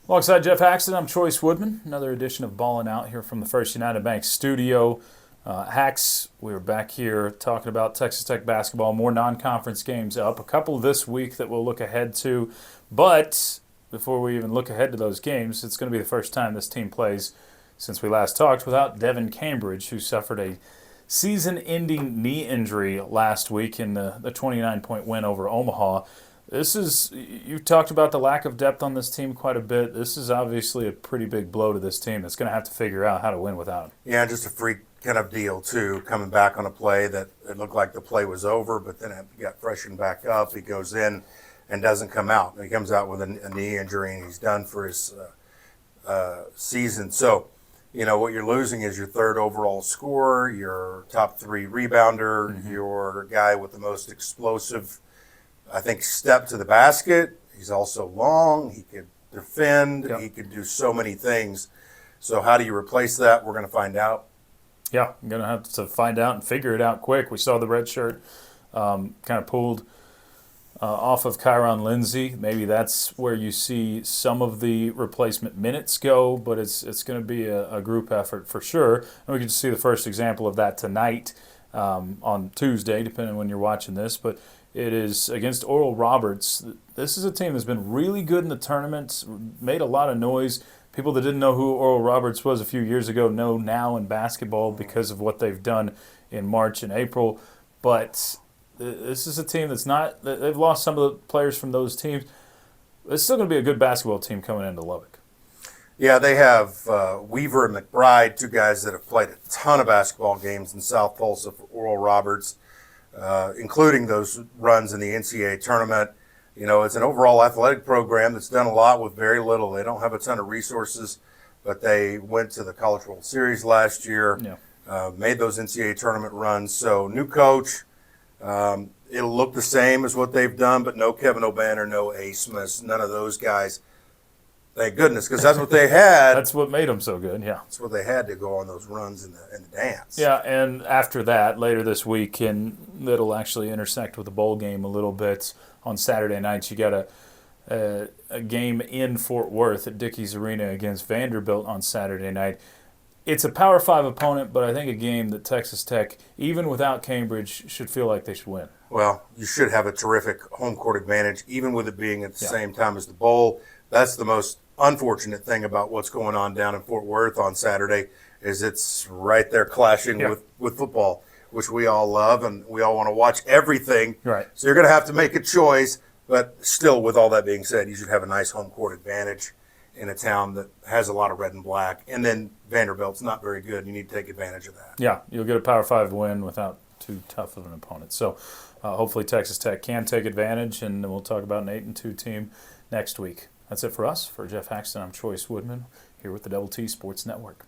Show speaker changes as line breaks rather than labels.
Alongside Geoff Haxton, I'm Chois Woodman. Another edition of Ballin Out here from the First United Bank studio. Hax, we were back here talking about Texas Tech basketball. More non-conference games up. A couple this week that we'll look ahead to. But before we even look ahead to those games, it's going to be the first time this team plays since we last talked without Devin Cambridge, who suffered a season-ending knee injury last week in the 29-point win over Omaha. You talked about the lack of depth on this team quite a bit. This is obviously a pretty big blow to this team that's going to have to figure out how to win without him.
Yeah, just a freak kind of deal, too, coming back on a play that it looked like the play was over, but then it got freshened back up. He goes in and doesn't come out. He comes out with a knee injury, and he's done for his season. So, you know, what you're losing is your third overall scorer, your top three rebounder, your guy with the most explosive, I think, step to the basket. He's also long. He could defend. Yep. He could do so many things. So how do you replace that? We're going to find out.
Yeah, I'm going to have to find out and figure it out quick. We saw the red shirt kind of pulled off of Kyron Lindsey. Maybe that's where you see some of the replacement minutes go, but it's going to be a group effort for sure. And we can see the first example of that tonight on Tuesday, depending on when you're watching this. But it is against Oral Roberts. This is a team that's been really good in the tournament, made a lot of noise. People that didn't know who Oral Roberts was a few years ago know now in basketball because of what they've done in March and April. But this is a team they've lost some of the players from those teams. It's still going to be a good basketball team coming into Lubbock.
Yeah, they have Weaver and McBride, two guys that have played a ton of basketball games in South Tulsa for Oral Roberts. Including those runs in the NCAA tournament. You know, it's an overall athletic program that's done a lot with very little. They don't have a ton of resources, but they went to the College World Series last year, made those NCAA tournament runs. So new coach, it'll look the same as what they've done, but no Kevin O'Banner, no Ace Smith, none of those guys. Thank goodness, because that's what they had.
That's what made them so good, yeah.
That's what they had to go on those runs in the dance.
Yeah, and after that, later this week, and that'll actually intersect with the bowl game a little bit on Saturday nights. You got a game in Fort Worth at Dickies Arena against Vanderbilt on Saturday night. It's a Power 5 opponent, but I think a game that Texas Tech, even without Cambridge, should feel like they should win.
Well, you should have a terrific home court advantage, even with it being at the same time as the bowl. That's the most unfortunate thing about what's going on down in Fort Worth on Saturday is it's right there clashing with football, which we all love, and we all want to watch everything.
Right.
So you're going to have to make a choice, but still, with all that being said, you should have a nice home court advantage in a town that has a lot of red and black. And then Vanderbilt's not very good. You need to take advantage of that.
Yeah, you'll get a Power 5 win without too tough of an opponent. So hopefully Texas Tech can take advantage, and we'll talk about an 8-2 team next week. That's it for us. For Geoff Haxton, I'm Chois Woodman here with the Double T Sports Network.